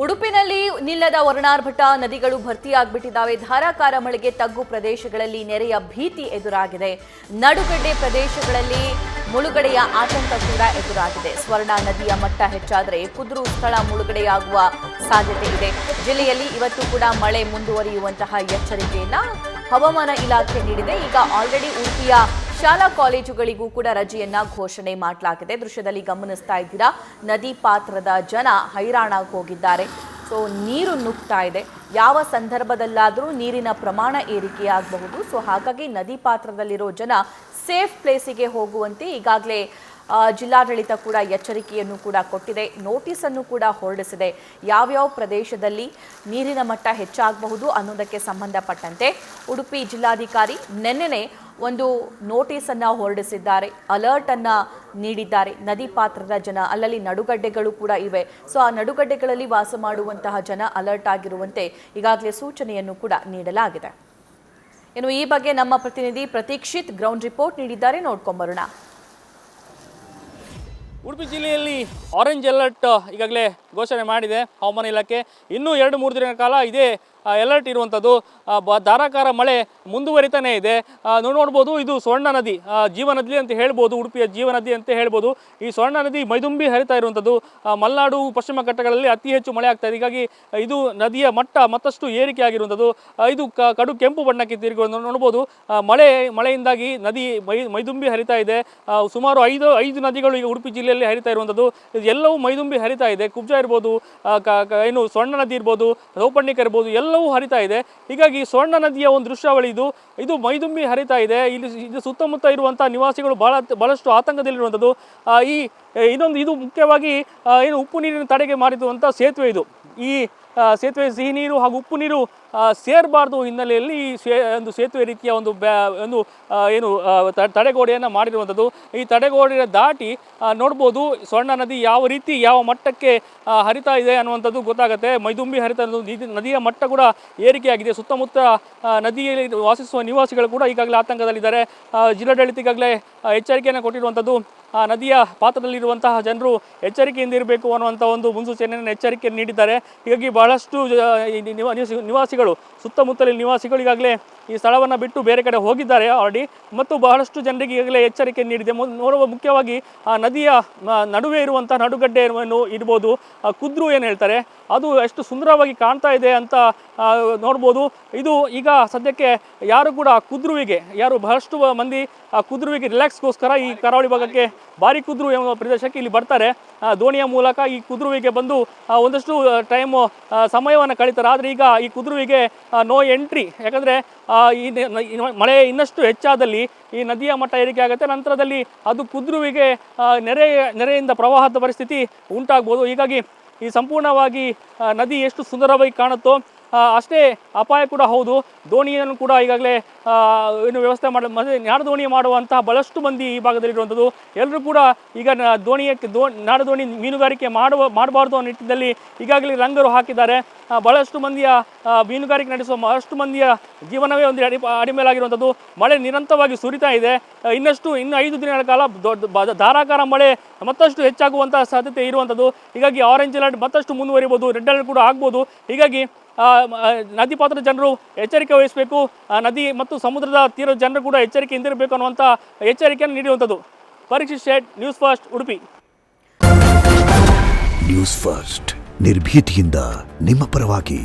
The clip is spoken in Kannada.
ಉಡುಪಿನಲ್ಲಿ ನಿಲ್ಲದ ವರ್ಣಾರ್ಭಟ ನದಿಗಳು ಭರ್ತಿಯಾಗ್ಬಿಟ್ಟಿದ್ದಾವೆ. ಧಾರಾಕಾರ ಮಳೆಗೆ ತಗ್ಗು ಪ್ರದೇಶಗಳಲ್ಲಿ ನೆರೆಯ ಭೀತಿ ಎದುರಾಗಿದೆ. ನಡುಗಡ್ಡೆ ಪ್ರದೇಶಗಳಲ್ಲಿ ಮುಳುಗಡೆಯ ಆತಂಕ ಕೂಡ ಎದುರಾಗಿದೆ. ಸ್ವರ್ಣ ನದಿಯ ಮಟ್ಟ ಹೆಚ್ಚಾದರೆ ಕುದ್ರು ಸ್ಥಳ ಮುಳುಗಡೆಯಾಗುವ ಸಾಧ್ಯತೆ ಇದೆ. ಜಿಲ್ಲೆಯಲ್ಲಿ ಇವತ್ತು ಕೂಡ ಮಳೆ ಮುಂದುವರಿಯುವಂತಹ ಎಚ್ಚರಿಕೆಯನ್ನ ಹವಾಮಾನ ಇಲಾಖೆ ನೀಡಿದೆ. ಈಗ ಆಲ್ರೆಡಿ ಉಡುಪಿಯ ಶಾಲಾ ಕಾಲೇಜುಗಳಿಗೂ ಕೂಡ ರಜೆಯನ್ನ ಘೋಷಣೆ ಮಾಡಲಾಗಿದೆ. ದೃಶ್ಯದಲ್ಲಿ ಗಮನಿಸ್ತಾ ಇದ್ದೀರಾ, ನದಿ ಪಾತ್ರದ ಜನ ಹೈರಾಣಾಗಿ ಹೋಗಿದ್ದಾರೆ. ಸೊ ನೀರು ನುಗ್ತಾ ಇದೆ. ಯಾವ ಸಂದರ್ಭದಲ್ಲಾದರೂ ನೀರಿನ ಪ್ರಮಾಣ ಏರಿಕೆಯಾಗಬಹುದು. ಸೊ ಹಾಗಾಗಿ ನದಿ ಪಾತ್ರದಲ್ಲಿರೋ ಜನ ಸೇಫ್ ಪ್ಲೇಸಿಗೆ ಹೋಗುವಂತೆ ಈಗಾಗಲೇ ಜಿಲ್ಲಾಡಳಿತ ಕೂಡ ಎಚ್ಚರಿಕೆಯನ್ನು ಕೂಡ ಕೊಟ್ಟಿದೆ. ನೋಟಿಸ್ ಅನ್ನು ಕೂಡ ಹೊರಡಿಸಿದೆ. ಯಾವ್ಯಾವ ಪ್ರದೇಶದಲ್ಲಿ ನೀರಿನ ಮಟ್ಟ ಹೆಚ್ಚಾಗಬಹುದು ಅನ್ನೋದಕ್ಕೆ ಸಂಬಂಧಪಟ್ಟಂತೆ ಉಡುಪಿ ಜಿಲ್ಲಾಧಿಕಾರಿ ನೆನ್ನೆನೆ ಒಂದು ನೋಟಿಸ್ ಅನ್ನ ಹೊರಡಿಸಿದ್ದಾರೆ. ಅಲರ್ಟ್ ಅನ್ನ ನೀಡಿದ್ದಾರೆ. ನದಿ ಪಾತ್ರದ ಜನ, ಅಲ್ಲಲ್ಲಿ ನಡುಗಡ್ಡೆಗಳು ಕೂಡ ಇವೆ. ಸೊ ಆ ನಡುಗಡ್ಡೆಗಳಲ್ಲಿ ವಾಸ ಮಾಡುವಂತಹ ಜನ ಅಲರ್ಟ್ ಆಗಿರುವಂತೆ ಈಗಾಗಲೇ ಸೂಚನೆಯನ್ನು ಕೂಡ ನೀಡಲಾಗಿದೆ. ಇನ್ನು ಈ ಬಗ್ಗೆ ನಮ್ಮ ಪ್ರತಿನಿಧಿ ಪ್ರತೀಕ್ಷಿತ್ ಗ್ರೌಂಡ್ ರಿಪೋರ್ಟ್ ನೀಡಿದ್ದಾರೆ, ನೋಡ್ಕೊಂಬರೋಣ. ಉಡುಪಿ ಜಿಲ್ಲೆಯಲ್ಲಿ ಆರೆಂಜ್ ಅಲರ್ಟ್ ಈಗಾಗಲೇ ಘೋಷಣೆ ಮಾಡಿದೆ ಹವಾಮಾನ ಇಲಾಖೆ. ಇನ್ನೂ 2-3 ದಿನಗಳ ಕಾಲ ಇದೇ ಅಲರ್ಟ್ ಇರುವಂಥದ್ದು. ಧಾರಾಕಾರ ಮಳೆ ಮುಂದುವರಿತಾನೇ ಇದೆ. ನೋಡ್ಬೋದು, ಇದು ಸ್ವರ್ಣ ನದಿ, ಜೀವನದಿ ಅಂತ ಹೇಳ್ಬೋದು, ಉಡುಪಿಯ ಜೀವನದಿ ಅಂತ ಹೇಳ್ಬೋದು. ಈ ಸ್ವರ್ಣ ನದಿ ಮೈದುಂಬಿ ಹರಿತಾ ಇರುವಂಥದ್ದು. ಮಲೆನಾಡು ಪಶ್ಚಿಮ ಘಟ್ಟಗಳಲ್ಲಿ ಅತಿ ಹೆಚ್ಚು ಮಳೆ ಆಗ್ತಾ ಇದೆ. ಹೀಗಾಗಿ ಇದು ನದಿಯ ಮಟ್ಟ ಮತ್ತಷ್ಟು ಏರಿಕೆ ಆಗಿರುವಂಥದ್ದು. ಇದು ಕಡು ಕೆಂಪು ಬಣ್ಣಕ್ಕೆ ತಿರುಗಿ ನೋಡ್ಬೋದು. ಮಳೆಯಿಂದಾಗಿ ನದಿ ಮೈದುಂಬಿ ಹರಿತಾ ಇದೆ. ಸುಮಾರು ಐದು ನದಿಗಳು ಈಗ ಉಡುಪಿ ಜಿಲ್ಲೆಯಲ್ಲಿ ಹರಿತಾ ಇರುವಂಥದ್ದು. ಎಲ್ಲವೂ ಮೈದುಂಬಿ ಹರಿತಾ ಇದೆ. ಕುಬ್ಜಾ ಇರ್ಬೋದು, ಏನು ಸ್ವರ್ಣ ನದಿ ಇರ್ಬೋದು, ಸೌಪರ್ಣಿಕ ಇರ್ಬೋದು, ಎಲ್ಲವೂ ಹರಿತಾ ಇದೆ. ಹೀಗಾಗಿ ಸ್ವರ್ಣ ನದಿಯ ಒಂದು ದೃಶ್ಯಾವಳಿ ಇದು ಮೈದುಂಬಿ ಹರಿತಾ ಇದೆ. ಇದು ಸುತ್ತಮುತ್ತ ಇರುವಂತಹ ನಿವಾಸಿಗಳು ಬಹಳಷ್ಟು ಆತಂಕದಲ್ಲಿರುವಂಥದ್ದು. ಇದು ಮುಖ್ಯವಾಗಿ ಏನು ಉಪ್ಪು ನೀರಿನ ತಡೆಗೆ ಮಾಡಿರುವಂಥ ಸೇತುವೆ ಇದು. ಈ ಸೇತುವೆ ಸಿಹಿ ನೀರು ಹಾಗೂ ಉಪ್ಪು ನೀರು ಸೇರಬಾರ್ದು ಹಿನ್ನೆಲೆಯಲ್ಲಿ ಒಂದು ಸೇತುವೆ ರೀತಿಯ ಒಂದು ತಡೆಗೋಡೆಯನ್ನು ಮಾಡಿರುವಂಥದ್ದು. ಈ ತಡೆಗೋಡೆಯ ದಾಟಿ ನೋಡ್ಬೋದು ಸ್ವರ್ಣ ನದಿ ಯಾವ ರೀತಿ ಯಾವ ಮಟ್ಟಕ್ಕೆ ಹರಿತಾ ಇದೆ ಅನ್ನುವಂಥದ್ದು ಗೊತ್ತಾಗುತ್ತೆ. ಮೈದುಂಬಿ ಹರಿತಾ ನದಿಯ ಮಟ್ಟ ಕೂಡ ಏರಿಕೆಯಾಗಿದೆ. ಸುತ್ತಮುತ್ತ ನದಿಯಲ್ಲಿ ವಾಸಿಸುವ ನಿವಾಸಿಗಳು ಕೂಡ ಈಗಾಗಲೇ ಆತಂಕದಲ್ಲಿದ್ದಾರೆ. ಜಿಲ್ಲಾಡಳಿತ ಈಗಾಗಲೇ ಎಚ್ಚರಿಕೆಯನ್ನು ಕೊಟ್ಟಿರುವಂಥದ್ದು. ನದಿಯ ಪಾತ್ರದಲ್ಲಿರುವಂತಹ ಜನರು ಎಚ್ಚರಿಕೆಯಿಂದ ಇರಬೇಕು ಅನ್ನುವಂಥ ಒಂದು ಮುನ್ಸೂಚನೆಯನ್ನು ಎಚ್ಚರಿಕೆಯನ್ನು ನೀಡಿದ್ದಾರೆ. ಹೀಗಾಗಿ ಬಹಳಷ್ಟು ನಿವಾಸಿಗಳು, ಸುತ್ತಮುತ್ತಲಿನ ನಿವಾಸಿಗಳು ಈಗಾಗಲೇ ಈ ಸ್ಥಳವನ್ನು ಬಿಟ್ಟು ಬೇರೆ ಕಡೆ ಹೋಗಿದ್ದಾರೆ ಆಲ್ರೆಡಿ. ಮತ್ತು ಬಹಳಷ್ಟು ಜನರಿಗೆ ಈಗಾಗಲೇ ಎಚ್ಚರಿಕೆ ನೀಡಿದೆ. ನೋಡುವ ಮುಖ್ಯವಾಗಿ ನದಿಯ ನಡುವೆ ಇರುವಂಥ ನಡುಗಡ್ಡೆಯನ್ನು ಇರ್ಬೋದು, ಕುದ್ರು ಏನು ಹೇಳ್ತಾರೆ, ಅದು ಎಷ್ಟು ಸುಂದರವಾಗಿ ಕಾಣ್ತಾ ಇದೆ ಅಂತ ನೋಡ್ಬೋದು. ಇದು ಈಗ ಸದ್ಯಕ್ಕೆ ಯಾರು ಬಹಳಷ್ಟು ಮಂದಿ ಕುದ್ರುವಿಗೆ ರಿಲ್ಯಾಕ್ಸ್ಗೋಸ್ಕರ ಈ ಕರಾವಳಿ ಭಾಗಕ್ಕೆ ಬಾರಿ ಕುದ್ರು ಎಂಬ ಪ್ರದೇಶಕ್ಕೆ ಇಲ್ಲಿ ಬರ್ತಾರೆ. ದೋಣಿಯ ಮೂಲಕ ಈ ಕುದ್ರುವಿಗೆ ಬಂದು ಒಂದಷ್ಟು ಸಮಯವನ್ನು ಕಳೀತಾರೆ. ಆದರೆ ಈಗ ಈ ಕುದ್ರುವಿಗೆ ನೋ ಎಂಟ್ರಿ. ಯಾಕಂದರೆ ಈ ಮಳೆ ಇನ್ನಷ್ಟು ಹೆಚ್ಚಾದಲ್ಲಿ ಈ ನದಿಯ ಮಟ್ಟ ಏರಿಕೆ ಆಗುತ್ತೆ. ನಂತರದಲ್ಲಿ ಅದು ಕುದ್ರುವಿಗೆ ನೆರೆಯಿಂದ ಪ್ರವಾಹದ ಪರಿಸ್ಥಿತಿ ಉಂಟಾಗ್ಬೋದು. ಹೀಗಾಗಿ ಈ ಸಂಪೂರ್ಣವಾಗಿ ನದಿ ಎಷ್ಟು ಸುಂದರವಾಗಿ ಕಾಣುತ್ತೋ ಅಷ್ಟೇ ಅಪಾಯ ಕೂಡ ಹೌದು. ದೋಣಿಯನ್ನು ಕೂಡ ಈಗಾಗಲೇ ವ್ಯವಸ್ಥೆ ನಾಡು ದೋಣಿ ಮಾಡುವಂತಹ ಬಹಳಷ್ಟು ಮಂದಿ ಈ ಭಾಗದಲ್ಲಿರುವಂಥದ್ದು. ಎಲ್ಲರೂ ಕೂಡ ಈಗ ನಾಡು ದೋಣಿ ಮೀನುಗಾರಿಕೆ ಮಾಡಬಾರ್ದು ಅನ್ನೋ ನಿಟ್ಟಿನಲ್ಲಿ ಈಗಾಗಲೇ ರಂಗರು ಹಾಕಿದ್ದಾರೆ. ಬಹಳಷ್ಟು ಮಂದಿಯ ಮೀನುಗಾರಿಕೆ ನಡೆಸುವ ಬಹಳಷ್ಟು ಮಂದಿಯ ಜೀವನವೇ ಒಂದು ಅಡಿಮೇಲಾಗಿರುವಂಥದ್ದು. ಮಳೆ ನಿರಂತರವಾಗಿ ಸುರಿತಾ ಇದೆ. ಇನ್ನು 5 ದಿನಗಳ ಕಾಲ ಧಾರಾಕಾರ ಮಳೆ ಮತ್ತಷ್ಟು ಹೆಚ್ಚಾಗುವಂತಹ ಸಾಧ್ಯತೆ ಇರುವಂಥದ್ದು. ಹೀಗಾಗಿ ಆರೆಂಜ್ ಅಲರ್ಟ್ ಮತ್ತಷ್ಟು ಮುಂದುವರಿಬೋದು, ರೆಡ್ ಅಲರ್ಟ್ ಕೂಡ ಆಗ್ಬೋದು. ಹೀಗಾಗಿ ನದಿ ಪಾತ್ರದ ಜನರು ಎಚ್ಚರಿಕೆ ವಹಿಸಬೇಕು. ನದಿ ಮತ್ತು ಸಮುದ್ರದ ತೀರದ ಜನರು ಕೂಡ ಎಚ್ಚರಿಕೆಯಿಂದ ಇರಬೇಕು ಅನ್ನುವಂಥ ಎಚ್ಚರಿಕೆಯನ್ನು ನೀಡುವಂಥದ್ದು. Parikshit Shet, news first, Udupi. News first, ನಿರ್ಭೀತಿಯಿಂದ ನಿಮ್ಮ ಪರವಾಗಿ.